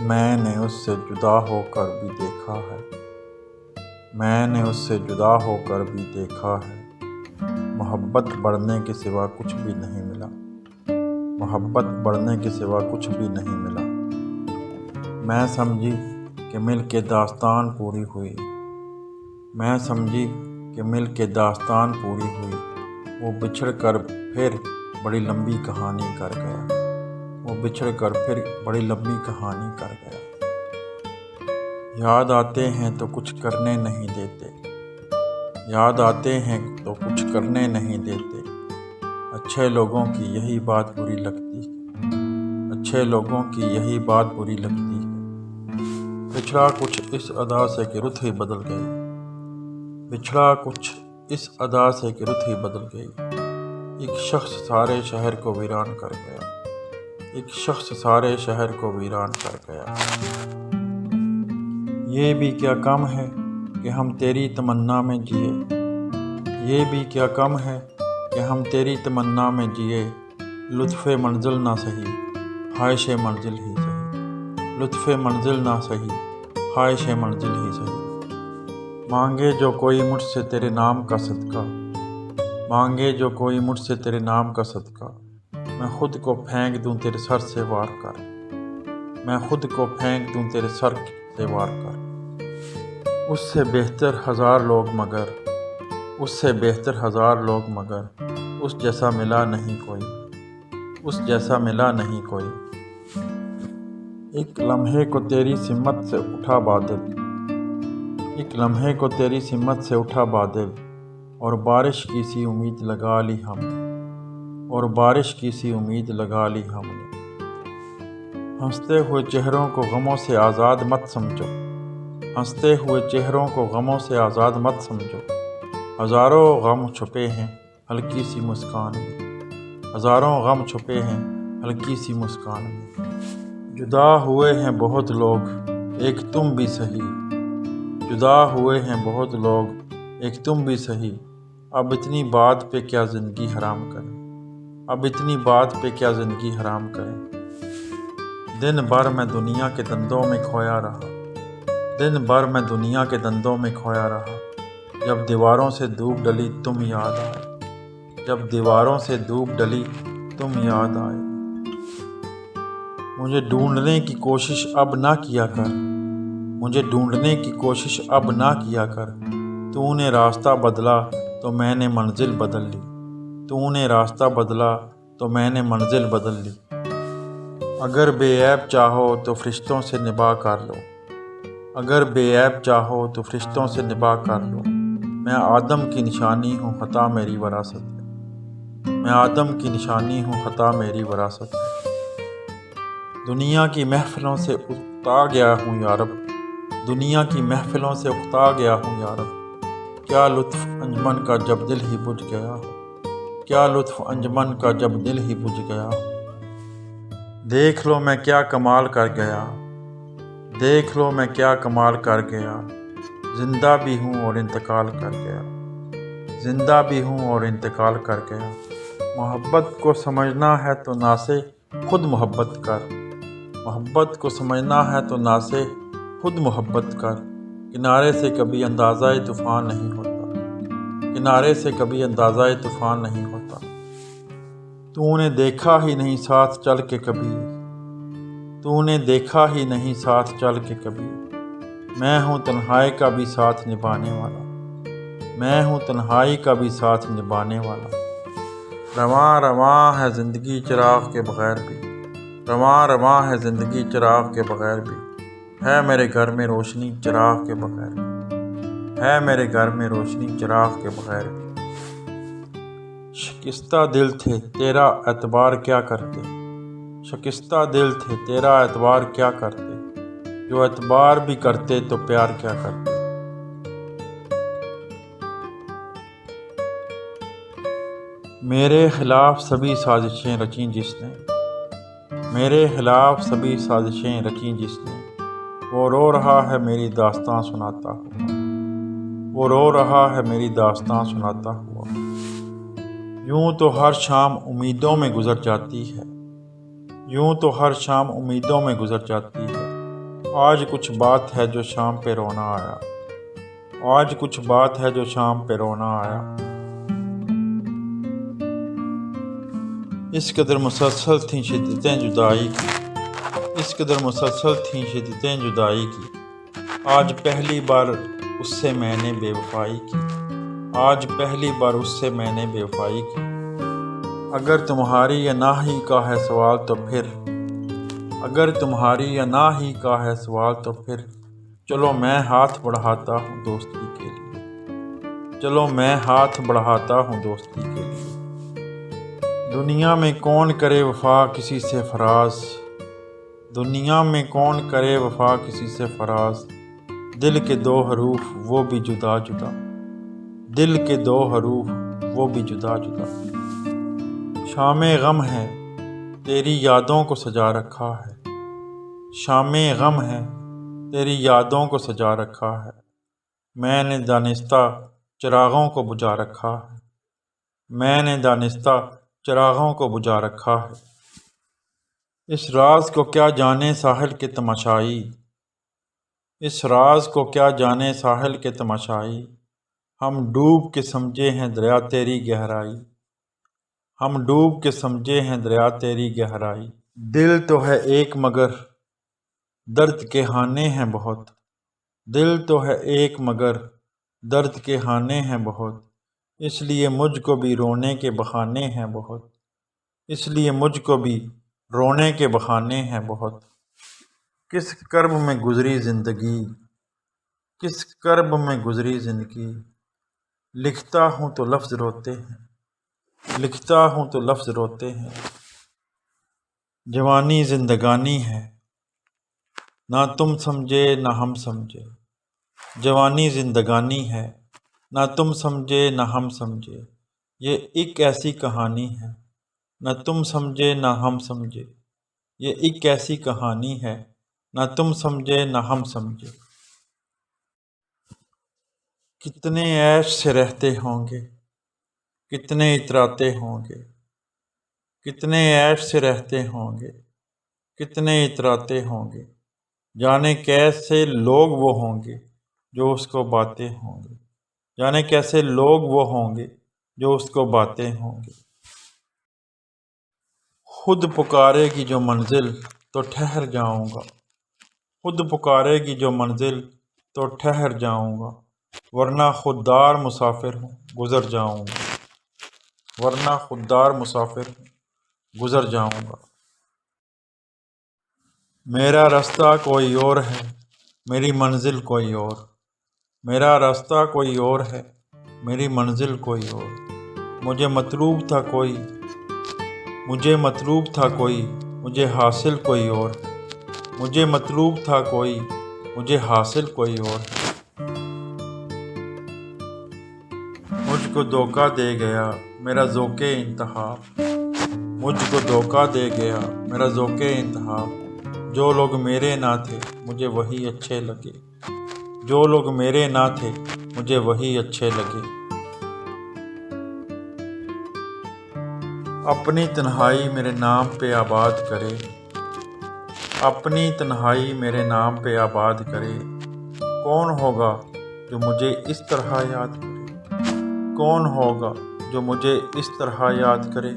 میں نے اس سے جدا ہو کر بھی دیکھا ہے، میں نے اس سے جدا ہو کر بھی دیکھا ہے، محبت بڑھنے کے سوا کچھ بھی نہیں ملا، محبت بڑھنے کے سوا کچھ بھی نہیں ملا۔ میں سمجھی کہ مل کے داستان پوری ہوئی، میں سمجھی کہ مل کے داستان پوری ہوئی، وہ بچھڑ کر پھر بڑی لمبی کہانی کر گیا، وہ بچھڑ کر پھر بڑی لمبی کہانی کر گیا۔ یاد آتے ہیں تو کچھ کرنے نہیں دیتے، یاد آتے ہیں تو کچھ کرنے نہیں دیتے، اچھے لوگوں کی یہی بات بری لگتی ہے، اچھے لوگوں کی یہی بات بری لگتی ہے۔ بچھڑا کچھ اس ادا سے کہ رت ہی بدل گئی، بچھڑا کچھ اس ادا سے کہ رت ہی بدل گئی، ایک شخص سارے شہر کو ویران کر گیا، ایک شخص سارے شہر کو ویران کر گیا۔ یہ بھی کیا کم ہے کہ ہم تیری تمنا میں جیے، یہ بھی کیا کم ہے کہ ہم تیری تمنا میں جیے، لطف منزل نہ سہی خواہش منزل ہی سہی، لطف منزل نہ سہی خواہش منزل ہی سہی۔ مانگے جو کوئی مجھ سے تیرے نام کا صدقہ، مانگے جو کوئی مجھ سے تیرے نام کا صدقہ، میں خود کو پھینک دوں تیرے سر سے وار کر، میں خود کو پھینک دوں تیرے سر سے وار کر۔ اس سے بہتر ہزار لوگ مگر، اس سے بہتر ہزار لوگ مگر، اس جیسا ملا نہیں کوئی، اس جیسا ملا نہیں کوئی۔ ایک لمحے کو تیری سمت سے اٹھا بادل، ایک لمحے کو تیری سمت سے اٹھا بادل، اور بارش کی سی امید لگا لی ہم نے، اور بارش کی سی امید لگا لی ہم نے۔ ہنستے ہوئے چہروں کو غموں سے آزاد مت سمجھو، ہنستے ہوئے چہروں کو غموں سے آزاد مت سمجھو، ہزاروں غم چھپے ہیں ہلکی سی مسکان میں، ہزاروں غم چھپے ہیں ہلکی سی مسکان میں۔ جدا ہوئے ہیں بہت لوگ ایک تم بھی سہی، جدا ہوئے ہیں بہت لوگ ایک تم بھی سہی، اب اتنی بات پہ کیا زندگی حرام کریں، اب اتنی بات پہ کیا زندگی حرام کریں۔ دن بھر میں دنیا کے دندوں میں کھویا رہا، دن بھر میں دنیا کے دندوں میں کھویا رہا، جب دیواروں سے دھوپ ڈلی تم یاد آئے، جب دیواروں سے دھوپ ڈلی تم یاد آئے۔ مجھے ڈھونڈنے کی کوشش اب نہ کیا کر، مجھے ڈھونڈنے کی کوشش اب نہ کیا کر، تو نے راستہ بدلا تو میں نے منزل بدل لی، تو نے راستہ بدلا تو میں نے منزل بدل لی۔ اگر بے عیب چاہو تو فرشتوں سے نباہ کر لو، اگر بے عیب چاہو تو فرشتوں سے نباہ کر لو، میں آدم کی نشانی ہوں خطا میری وراثت ہے، میں آدم کی نشانی ہوں خطا میری وراثت ہے۔ دنیا کی محفلوں سے اکتا گیا ہوں یا رب، دنیا کی محفلوں سے اکتا گیا ہوں یا رب، کیا لطف انجمن کا جب دل ہی بجھ گیا ہو، کیا لطف انجمن کا جب دل ہی بجھ گیا ہو۔ دیکھ لو میں کیا کمال کر گیا، دیکھ لو میں کیا کمال کر گیا، زندہ بھی ہوں اور انتقال کر گیا، زندہ بھی ہوں اور انتقال کر گیا۔ محبت کو سمجھنا ہے تو نا سے خود محبت کر، محبت کو سمجھنا ہے تو نا سے خود محبت کر، کنارے سے کبھی اندازہ طوفان نہیں ہوتا، کنارے سے کبھی اندازہ طوفان نہیں ہوتا۔ تو نے دیکھا ہی نہیں ساتھ چل کے کبھی، تو نے دیکھا ہی نہیں ساتھ چل کے کبھی، میں ہوں تنہائی کا بھی ساتھ نبھانے والا، میں ہوں تنہائی کا بھی ساتھ نبھانے والا۔ رواں رواں ہے زندگی چراغ کے بغیر بھی، رواں رواں ہے زندگی چراغ کے بغیر بھی، ہے میرے گھر میں روشنی چراغ کے بغیر بھی، ہے میرے گھر میں روشنی چراغ کے بغیر بھی۔ شکستہ دل تھے تیرا اعتبار کیا کرتے، شکستہ دل تھے تیرا اعتبار کیا کرتے، جو اعتبار بھی کرتے تو پیار کیا کرتے۔ میرے خلاف سبھی سازشیں رچیں جس نے، میرے خلاف سبھی سازشیں رچیں جس نے، وہ رو رہا ہے میری داستاں سناتا ہوا، وہ رو رہا ہے میری داستاں سناتا ہوا۔ یوں تو ہر شام امیدوں میں گزر جاتی ہے، یوں تو ہر شام امیدوں میں گزر جاتی ہے، آج کچھ بات ہے جو شام پہ رونا آیا، آج کچھ بات ہے جو شام پہ رونا آیا۔ اس قدر مسلسل تھیں شدتیں جدائی کی، اس قدر مسلسل تھیں شدتیں جدائی کی۔ آج پہلی بار اس سے میں نے بے وفائی کی، آج پہلی بار اس سے میں نے بے وفائی کی۔ اگر تمہاری یا نہ ہی کا ہے سوال تو پھر، اگر تمہاری یا نہ ہی کا ہے سوال تو پھر چلو میں ہاتھ بڑھاتا ہوں دوستی کے لیے، چلو میں ہاتھ بڑھاتا ہوں دوستی کے لیے۔ دنیا میں کون کرے وفا کسی سے فراز، دنیا میں کون کرے وفا کسی سے فراز۔ دل کے دو حروف وہ بھی جدا جدا، دل کے دو حروف وہ بھی جدا جدا۔ شام غم ہے تیری یادوں کو سجا رکھا ہے، شام غم ہے تیری یادوں کو سجا رکھا ہے۔ میں نے دانستہ چراغوں کو بجھا رکھا ہے، میں نے دانستہ چراغوں کو بجھا رکھا ہے۔ اس راز کو کیا جانے ساحل کے تماشائی، اس راز کو کیا جانے ساحل کے تماشائی۔ ہم ڈوب کے سمجھے ہیں دریا تیری گہرائی، ہم ڈوب کے سمجھے ہیں دریا تیری گہرائی۔ دل تو ہے ایک مگر درد کے خانے ہیں بہت، دل تو ہے ایک مگر درد کے خانے ہیں بہت۔ اس لیے مجھ کو بھی رونے کے بہانے ہیں بہت، اس لیے مجھ کو بھی رونے کے بہانے ہیں بہت۔ کس کرب میں گزری زندگی، کس کرب میں گزری زندگی۔ لکھتا ہوں تو لفظ روتے ہیں، لکھتا ہوں تو لفظ روتے ہیں۔ جوانی زندگانی ہے نہ تم سمجھے نہ ہم سمجھے، جوانی زندگانی ہے نہ تم سمجھے نہ ہم سمجھے۔ یہ ایک ایسی کہانی ہے نہ تم سمجھے نہ ہم سمجھے، یہ ایک ایسی کہانی ہے نہ تم سمجھے نہ ہم سمجھے۔ کتنے عیش سے رہتے ہوں گے، کتنے اتراتے ہوں گے، کتنے عیش سے رہتے ہوں گے، کتنے اتراتے ہوں گے۔ جانے کیسے لوگ وہ ہوں گے جو اس کو باتیں ہوں گے، جانے کیسے لوگ وہ ہوں گے جو اس کو باتیں ہوں گے۔ خود پکارے گی جو منزل تو ٹھہر جاؤں گا، خود پکارے گی جو منزل تو ٹھہر جاؤں گا۔ ورنہ خوددار مسافر ہوں گزر جاؤں گا، ورنہ خوددار مسافر ہوں گزر جاؤں گا۔ میرا راستہ کوئی اور ہے میری منزل کوئی اور، میرا راستہ کوئی اور ہے میری منزل کوئی اور۔ مجھے مطلوب تھا کوئی، مجھے مطلوب تھا کوئی، مجھے حاصل کوئی اور، مجھے مطلوب تھا کوئی، مجھے حاصل کوئی اور۔ مجھ کو دھوکہ دے گیا میرا ذوق انتخاب، مجھ کو دھوکہ دے گیا میرا ذوق انتخاب۔ جو لوگ میرے نہ تھے مجھے وہی اچھے لگے، جو لوگ میرے نہ تھے مجھے وہی اچھے لگے۔ اپنی تنہائی میرے نام پہ آباد کرے، اپنی تنہائی میرے نام پہ آباد کرے۔ کون ہوگا جو مجھے اس طرح یاد کرے، کون ہوگا جو مجھے اس طرح یاد کرے۔